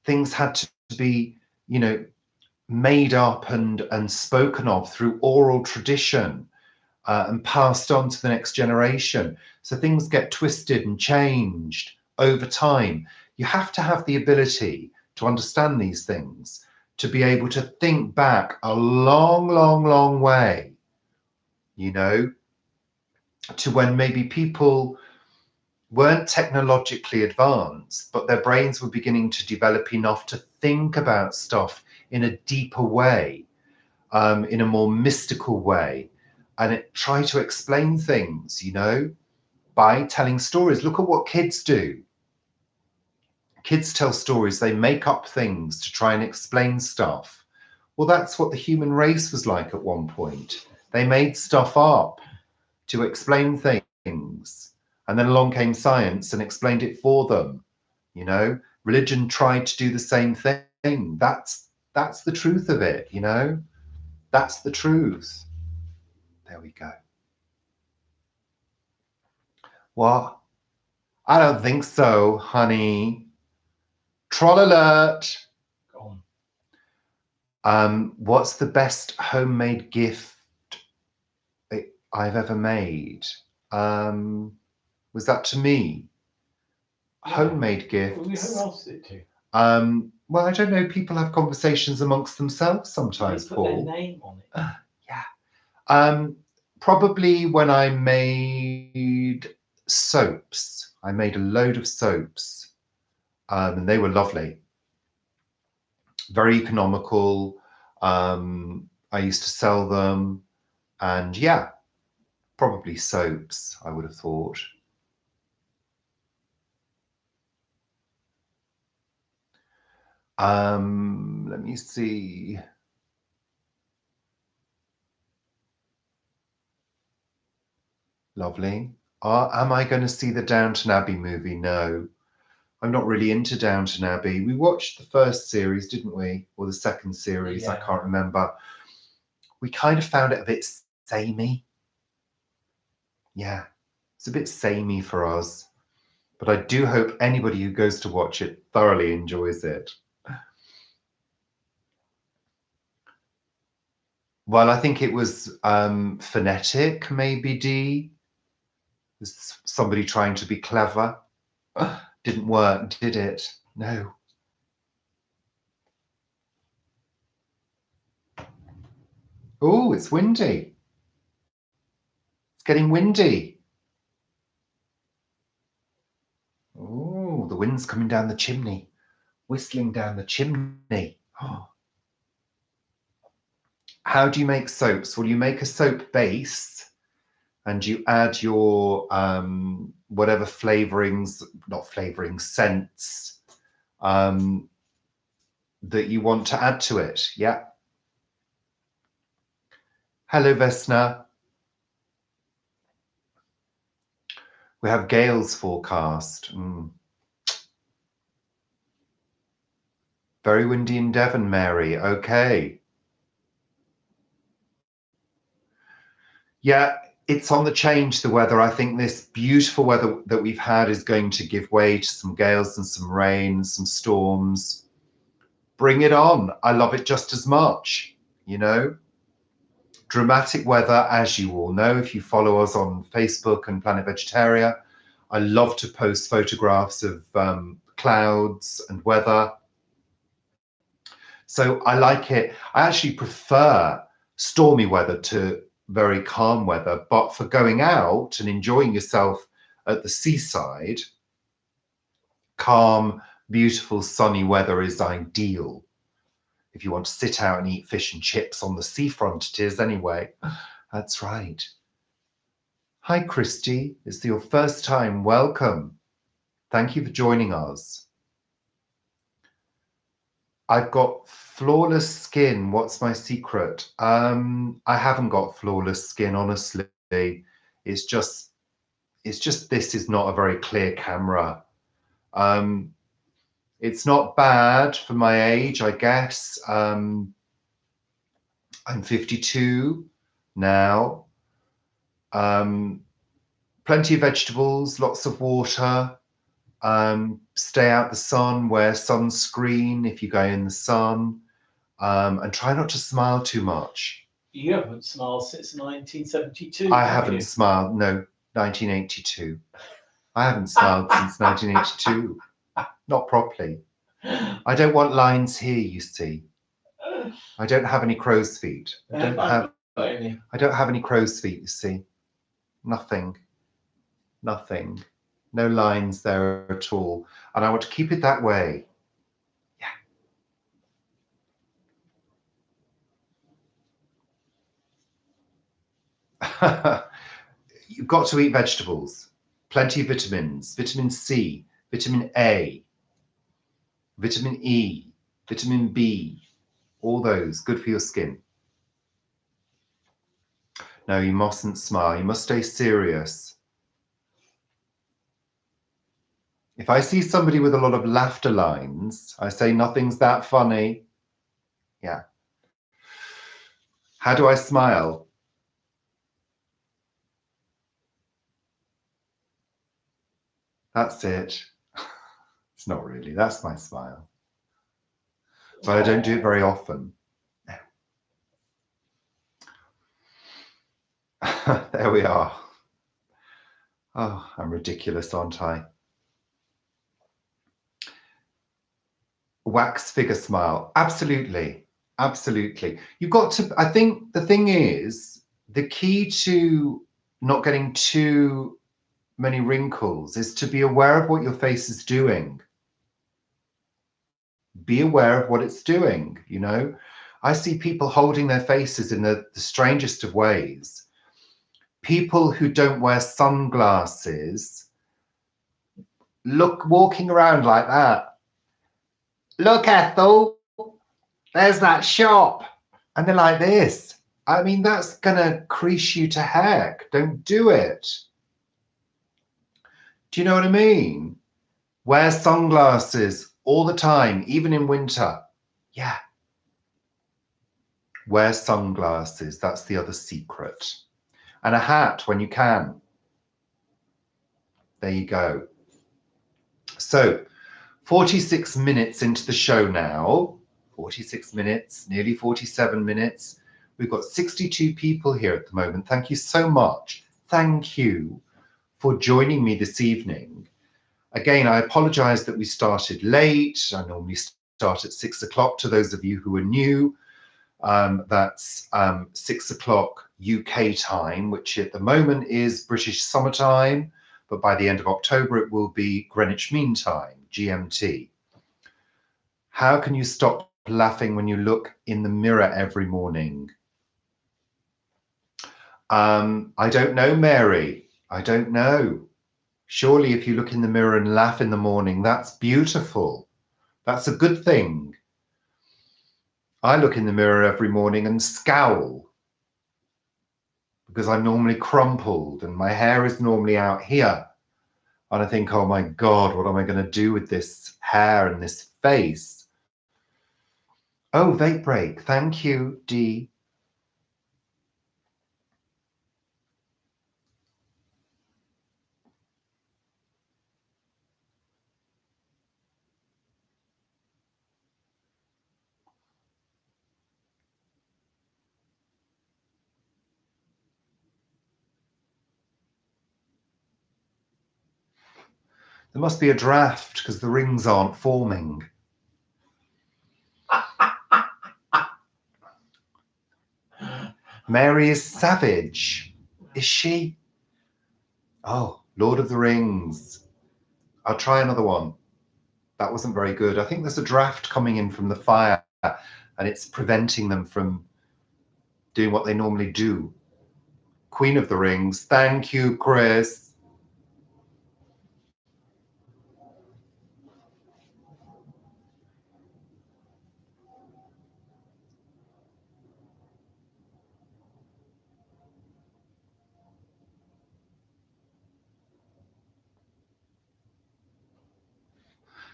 A: Things had to be, made up and spoken of through oral tradition and passed on to the next generation. So things get twisted and changed over time. You have to have the ability to understand these things, to be able to think back a long, long, long way you know, to when maybe people weren't technologically advanced, but their brains were beginning to develop enough to think about stuff in a deeper way, in a more mystical way, and try to explain things, you know, by telling stories. Look at what kids do. Kids tell stories, they make up things to try and explain stuff. Well, that's what the human race was like at one point. They made stuff up to explain things. And then along came science and explained it for them. You know, religion tried to do the same thing. That's the truth of it, you know? That's the truth. There we go. What? I don't think so, honey. Troll alert.
B: Go
A: on. What's the best homemade gift I've ever made? Was that to me?
B: Yeah.
A: Homemade gifts.
B: Who else is it to?
A: Well, I don't know. People have conversations amongst themselves sometimes,
B: They put
A: Paul.
B: their name on it.
A: Yeah. Probably when I made soaps. I made a load of soaps, and they were lovely. Very economical. I used to sell them, and yeah, probably soaps, I would have thought. Let me see. Lovely. Am I going to see the Downton Abbey movie? No. I'm not really into Downton Abbey. We watched the first series, didn't we? Or the second series,
B: Yeah.
A: I can't remember. We kind of found it a bit samey. Yeah, it's a bit samey for us. But I do hope anybody who goes to watch it thoroughly enjoys it. Well, I think it was phonetic, maybe, Dee. Was somebody trying to be clever? Didn't work, did it? No. Oh, it's windy. It's getting windy. Oh, the wind's coming down the chimney, whistling down the chimney. Oh. How do you make soaps? Well, you make a soap base and you add your whatever flavorings, not flavorings, scents that you want to add to it. Yeah. Hello, Vesna. We have Gale's forecast. Very windy in Devon, Mary. Okay. Yeah, it's on the change, the weather. I think this beautiful weather that we've had is going to give way to some gales and some rain, some storms. Bring it on. I love it just as much, you know. Dramatic weather, as you all know, if you follow us on Facebook and Planet Vegetaria. I love to post photographs of clouds and weather. So I like it. I actually prefer stormy weather to very calm weather, but for going out and enjoying yourself at the seaside, calm, beautiful, sunny weather is ideal. If you want to sit out and eat fish and chips on the seafront, it is anyway. That's right. Hi, Christy. It's your first time. Welcome. Thank you for joining us. I've got flawless skin. What's my secret? I haven't got flawless skin, honestly. It's just this is not a very clear camera. It's not bad for my age, I guess. I'm 52 now. Plenty of vegetables, lots of water. Stay out the sun, wear sunscreen if you go in the sun, and try not to smile too much.
B: You haven't smiled since 1972.
A: I haven't smiled, no, 1982. I haven't smiled since 1982. Not properly. I don't want lines here, you see. I don't have any crow's feet. I don't have
B: Only.
A: I don't have any crow's feet, you see. Nothing. Nothing. No lines there at all. And I want to keep it that way. Yeah. You've got to eat vegetables. Plenty of vitamins. Vitamin C, vitamin A, vitamin E, vitamin B. All those, good for your skin. No, you mustn't smile. You must stay serious. If I see somebody with a lot of laughter lines, I say nothing's that funny. Yeah. How do I smile? That's it. It's not really. That's my smile. But I don't do it very often. There we are. Oh, I'm ridiculous, aren't I? Wax figure smile. Absolutely. Absolutely. You've got to, I think the thing is, the key to not getting too many wrinkles is to be aware of what your face is doing. Be aware of what it's doing, you know? I see people holding their faces in the strangest of ways. People who don't wear sunglasses walking around like that. Look, Ethel, there's that shop. And they're like this. I mean, that's going to crease you to heck. Don't do it. Do you know what I mean? Wear sunglasses all the time, even in winter. Yeah. Wear sunglasses. That's the other secret. And a hat when you can. There you go. So, 46 minutes into the show now. 46 minutes, nearly 47 minutes. We've got 62 people here at the moment. Thank you so much. Thank you for joining me this evening. Again, I apologize that we started late. I normally start at 6 o'clock to those of you who are new. That's 6 o'clock UK time, which at the moment is British summertime, but by the end of October, it will be Greenwich Mean Time, GMT. How can you stop laughing when you look in the mirror every morning? I don't know, Mary. I don't know. Surely if you look in the mirror and laugh in the morning, that's beautiful. That's a good thing. I look in the mirror every morning and scowl because I'm normally crumpled and my hair is normally out here. And I think, oh my God, what am I going to do with this hair and this face? Oh, vape break. Thank you, Dee. There must be a draft because the rings aren't forming. Mary is savage. Is she? Oh, Lord of the Rings. I'll try another one. That wasn't very good. I think there's a draft coming in from the fire and it's preventing them from doing what they normally do. Queen of the Rings. Thank you, Chris.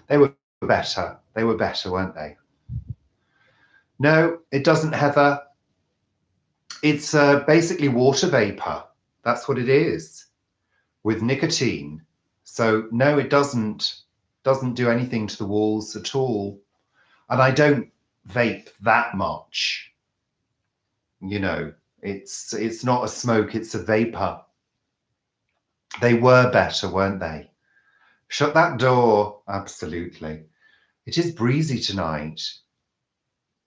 A: They were better. They were better, weren't they? No, it doesn't, Heather. It's basically water vapor. That's what it is with nicotine. So no, it doesn't do anything to the walls at all. And I don't vape that much. You know, it's not a smoke, it's a vapor. They were better, weren't they? Shut that door. Absolutely. It is breezy tonight,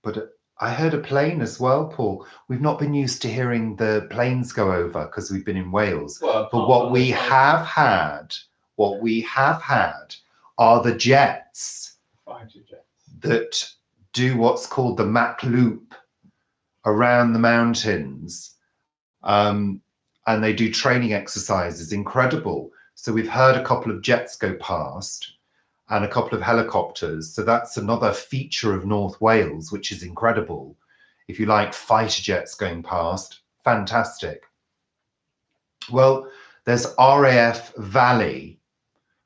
A: but I heard a plane as well, Paul. We've not been used to hearing the planes go over because we've been in Wales.
B: Well,
A: But
B: apart
A: what
B: from
A: we
B: the
A: have had, what we have had are the jets
B: fighter jets.
A: that do what's called the Mach loop around the mountains. And they do training exercises, incredible. So we've heard a couple of jets go past and a couple of helicopters. So that's another feature of North Wales, which is incredible. If you like fighter jets going past, fantastic. Well, there's RAF Valley,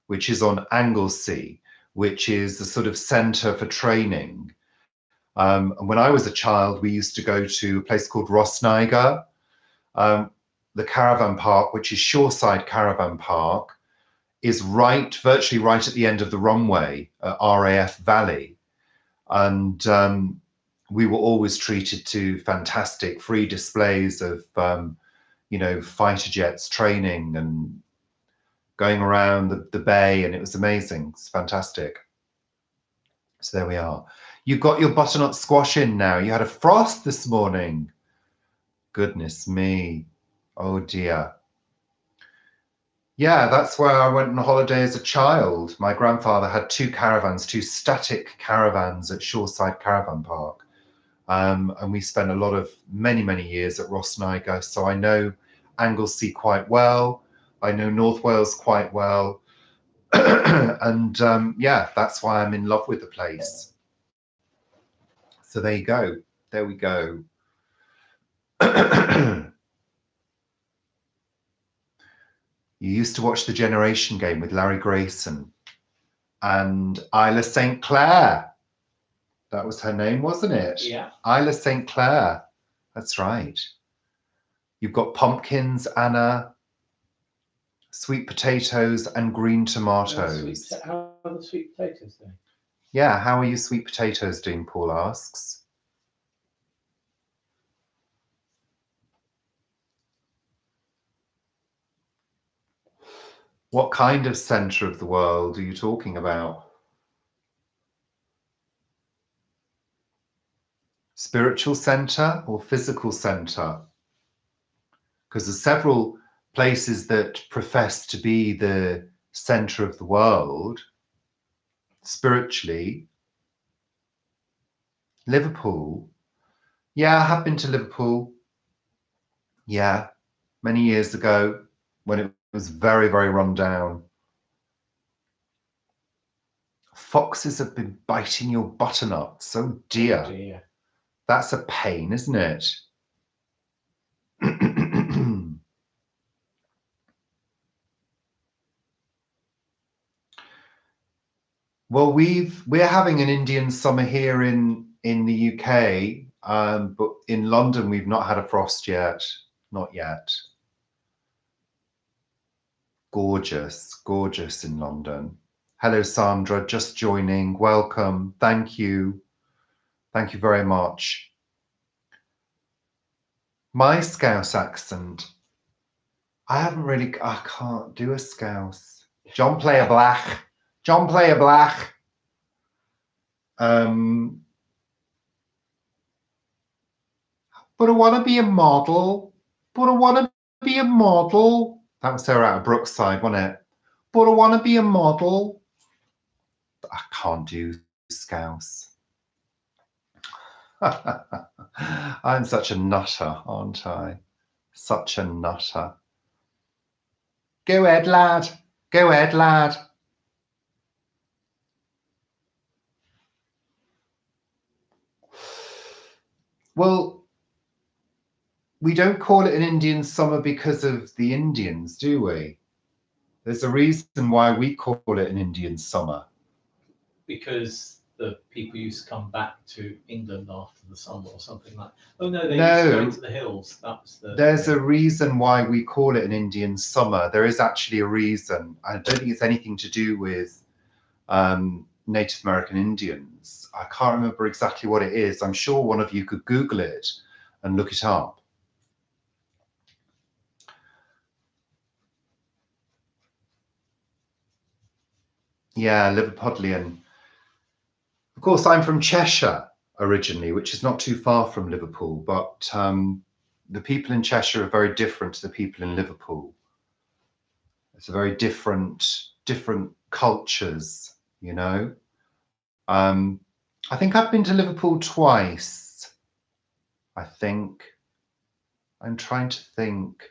A: which is on Anglesey, which is the sort of centre for training. And when I was a child, we used to go to a place called Rosniger, the caravan park, which is Shoreside Caravan Park, is virtually right at the end of the runway at RAF Valley. And we were always treated to fantastic free displays of, fighter jets training and going around the bay, and it was amazing. It's fantastic. So there we are. You've got your butternut squash in now. You had a frost this morning. Goodness me. Oh dear. Yeah, that's where I went on holiday as a child. My grandfather had two static caravans at Shoreside Caravan Park. And we spent many, many years at Rosniger. So I know Anglesey quite well. I know North Wales quite well. And yeah, that's why I'm in love with the place. So there you go. There we go. You used to watch the Generation Game with Larry Grayson and Isla St. Clair. That was her name, wasn't it?
B: Yeah.
A: Isla St. Clair. That's right. You've got pumpkins, Anna, sweet potatoes, and green tomatoes.
B: How are the sweet potatoes doing?
A: Yeah, how are your sweet potatoes doing, Paul asks. What kind of centre of the world are you talking about? Spiritual centre or physical centre? Because there's several places that profess to be the centre of the world spiritually. Liverpool. Yeah, I have been to Liverpool. Yeah, many years ago when it was very, very run down. Foxes have been biting your butternuts. Oh dear.
B: Oh dear.
A: That's a pain, isn't it? Well, we're having an Indian summer here in the UK, but in London we've not had a frost yet. Not yet. Gorgeous, gorgeous in London. Hello, Sandra, just joining. Welcome. Thank you. Thank you very much. My Scouse accent. I can't do a Scouse. John Player Black. John Player Black. But I want to be a model. But I want to be a model. That was her out of Brookside, wasn't it? But I want to be a model. I can't do Scouse. I'm such a nutter, aren't I? Such a nutter. Go ahead, lad. Go ahead, lad. Well, we don't call it an Indian summer because of the Indians, do we? There's a reason why we call it an Indian summer.
B: Because the people used to come back to England after the summer or something like that. Oh no, they used to go into the hills. There's
A: a reason why we call it an Indian summer. There is actually a reason. I don't think it's anything to do with Native American Indians. I can't remember exactly what it is. I'm sure one of you could Google it and look it up. Yeah, Liverpudlian. Of course, I'm from Cheshire. originally, which is not too far from Liverpool, but the people in Cheshire are very different to the people in Liverpool. It's a very different cultures, you know. I think I've been to Liverpool twice. I think. I'm trying to think.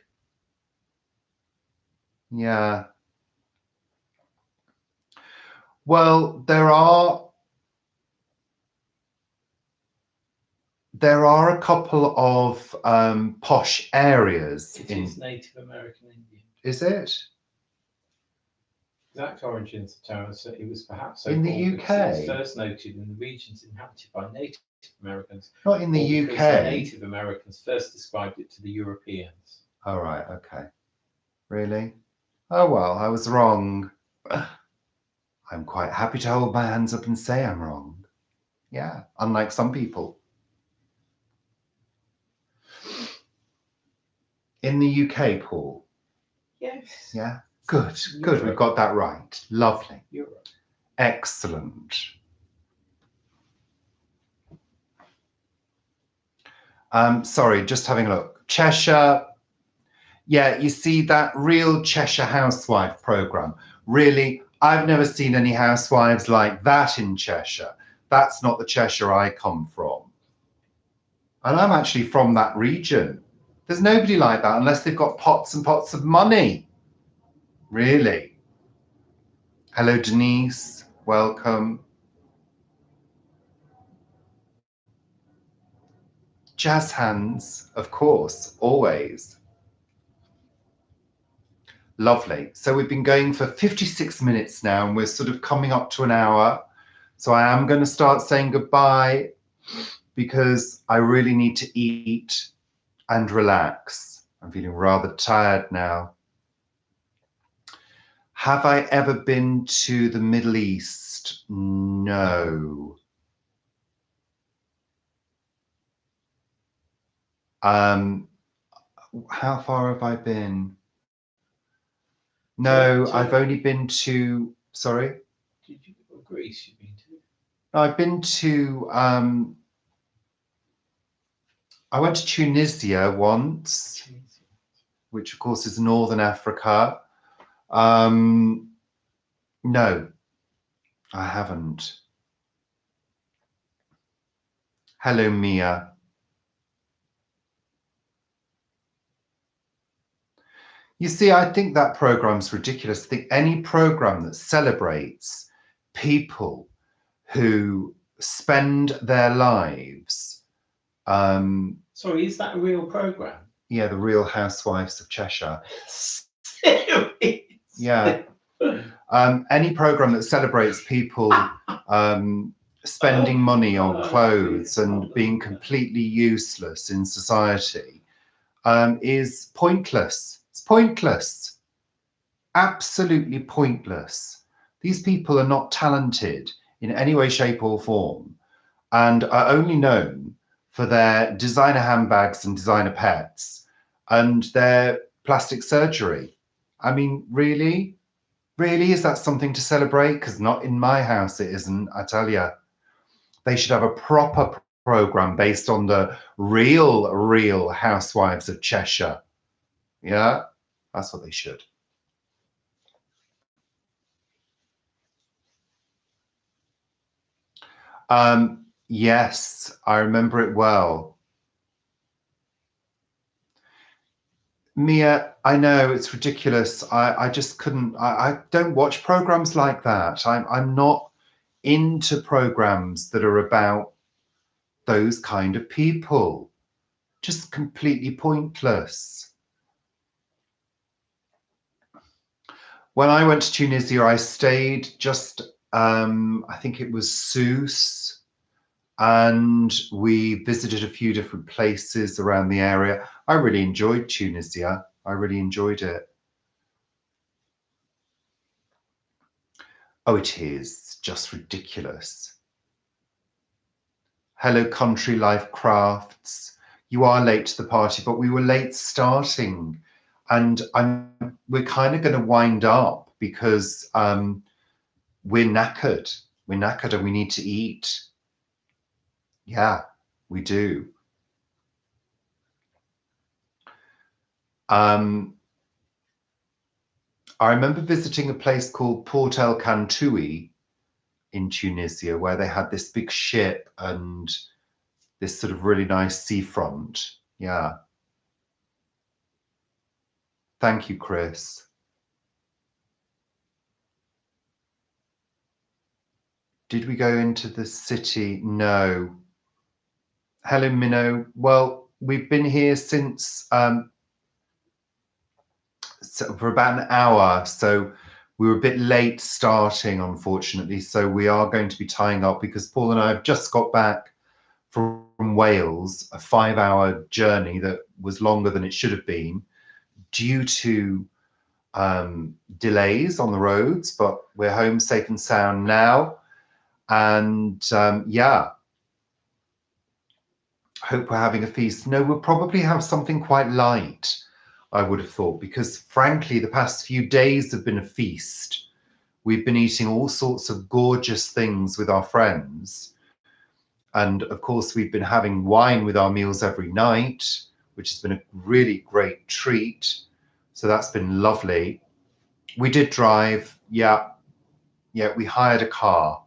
A: Yeah. Well, there are a couple of posh areas.
B: It is Native American Indian.
A: Is it?
B: Exact origins of terror, so it was perhaps so
A: in the
B: called because it was
A: UK.
B: first noted in the regions inhabited by Native Americans,
A: Not in the
B: or
A: UK.
B: because the Native Americans first described it to the Europeans.
A: Oh, right, okay. Really? Oh, well, I was wrong. I'm quite happy to hold my hands up and say I'm wrong. Yeah, unlike some people. In the UK, Paul?
B: Yes.
A: Yeah? Good, good.
B: Europe.
A: We've got that right. Lovely.
B: Europe.
A: Excellent. Sorry, just having a look. Cheshire. Yeah, you see that Real Cheshire Housewife programme. Really, I've never seen any housewives like that in Cheshire. That's not the Cheshire I come from. And I'm actually from that region. There's nobody like that unless they've got pots and pots of money. Really. Hello, Denise. Welcome. Jazz hands, of course, always. Lovely. So we've been going for 56 minutes now and we're sort of coming up to an hour. So I am going to start saying goodbye because I really need to eat and relax. I'm feeling rather tired now. Have I ever been to the Middle East? No. How far have I been? No, I've only been to, sorry?
B: Did you go to Greece you've been to?
A: I've been to, I went to Tunisia once, which of course is Northern Africa. No, I haven't. Hello, Mia. You see, I think that program's ridiculous. I think any program that celebrates people who spend their lives.
B: Sorry, is that a real program?
A: Yeah, the Real Housewives of Cheshire.
B: Serious?
A: Yeah. Any program that celebrates people spending money on clothes and being completely useless in society is pointless. It's pointless. Absolutely pointless. These people are not talented in any way, shape, or form and are only known for their designer handbags and designer pets and their plastic surgery. I mean, really? Really, is that something to celebrate? Because not in my house it isn't, I tell you. They should have a proper program based on the real housewives of Cheshire. Yeah, that's what they should. Yes, I remember it well. Mia, I know it's ridiculous. I just couldn't. I don't watch programs like that. I'm not into programs that are about those kind of people. Just completely pointless. When I went to Tunisia, I stayed just, I think it was Sousse, and we visited a few different places around the area. I really enjoyed Tunisia. I really enjoyed it. Oh, it is just ridiculous. Hello, Country Life Crafts. You are late to the party, but we were late starting. And we're kind of going to wind up because we're knackered. We're knackered and we need to eat. Yeah, we do. I remember visiting a place called Port El Kantoui in Tunisia, where they had this big ship and this sort of really nice seafront. Yeah. Thank you, Chris. Did we go into the city? No. Hello, Minnow. Well, we've been here since for about an hour, so we were a bit late starting, unfortunately. So we are going to be tying up because Paul and I have just got back from Wales, a 5-hour journey that was longer than it should have been due to delays on the roads, but we're home safe and sound now. And yeah, hope we're having a feast. No, we'll probably have something quite light, I would have thought, because frankly, the past few days have been a feast. We've been eating all sorts of gorgeous things with our friends. And of course, we've been having wine with our meals every night, which has been a really great treat. So that's been lovely. We did drive. Yeah, we hired a car.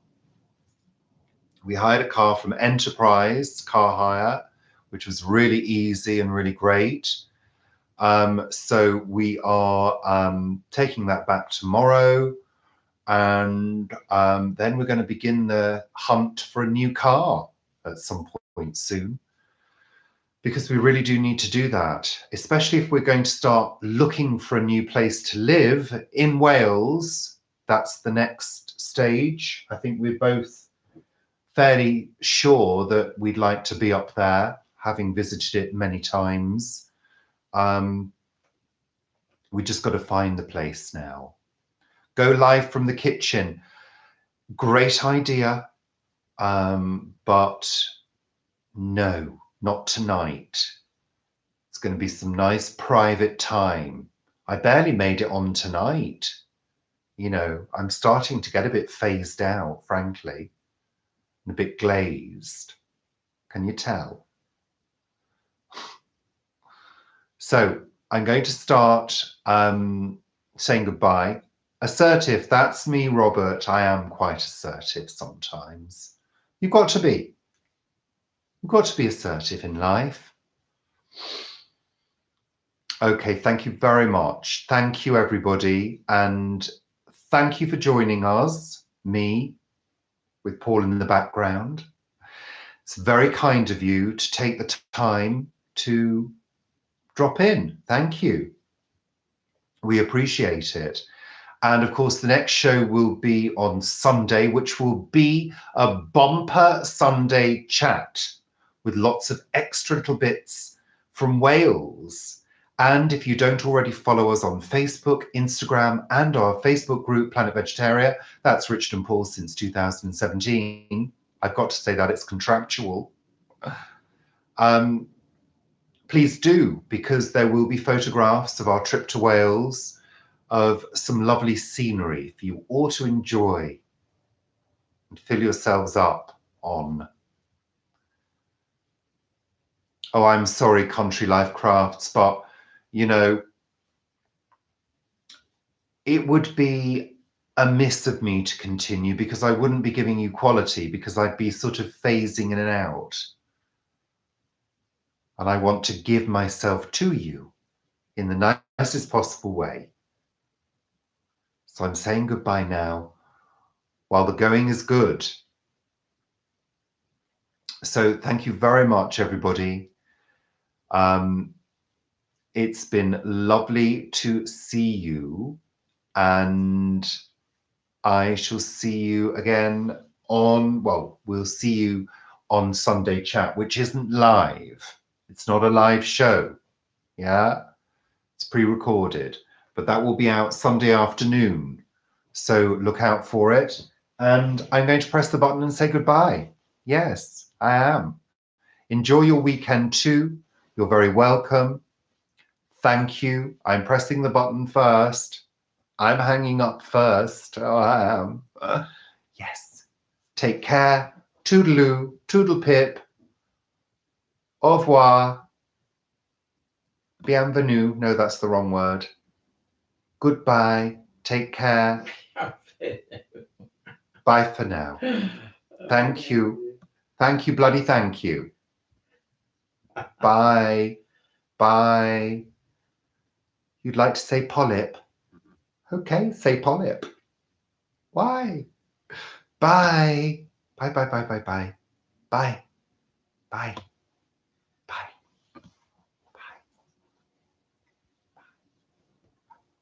A: We hired a car from Enterprise Car Hire, which was really easy and really great. So we are taking that back tomorrow. And then we're going to begin the hunt for a new car at some point soon. Because we really do need to do that, especially if we're going to start looking for a new place to live in Wales. That's the next stage. I think we're both fairly sure that we'd like to be up there, having visited it many times. We just got to find the place now. Go live from the kitchen. Great idea, but no, not tonight. It's going to be some nice private time. I barely made it on tonight. You know, I'm starting to get a bit phased out, frankly, and a bit glazed. Can you tell? So I'm going to start saying goodbye. Assertive, that's me, Robert. I am quite assertive sometimes. You've got to be. You've got to be assertive in life. Okay, thank you very much. Thank you, everybody. And thank you for joining us, me, with Paul in the background. It's very kind of you to take the time to drop in. Thank you. We appreciate it. And of course, the next show will be on Sunday, which will be a bumper Sunday chat with lots of extra little bits from Wales. And if you don't already follow us on Facebook, Instagram, and our Facebook group, Planet Vegetarian, that's Richard and Paul since 2017. I've got to say that it's contractual. Please do, because there will be photographs of our trip to Wales, of some lovely scenery for you all to enjoy and fill yourselves up on. Oh, I'm sorry, Country Life Crafts, but, you know, it would be amiss of me to continue because I wouldn't be giving you quality, because I'd be sort of phasing in and out. And I want to give myself to you in the nicest possible way. So I'm saying goodbye now while the going is good. So thank you very much, everybody. It's been lovely to see you, and I shall see you again on, well, we'll see you on Sunday Chat, which isn't live. It's not a live show. Yeah, it's pre-recorded, but that will be out Sunday afternoon. So look out for it. And I'm going to press the button and say goodbye. Yes, I am. Enjoy your weekend too. You're very welcome. Thank you. I'm pressing the button first. I'm hanging up first. Oh, I am. Yes. Take care. Toodaloo, toodle pip. Au revoir. Bienvenue. No, that's the wrong word. Goodbye. Take care. Bye for now. Thank you. Thank you, bloody thank you. Bye. Bye. You'd like to say polyp? Okay, say polyp. Why? Bye. Bye, bye, bye, bye, bye. Bye. Bye.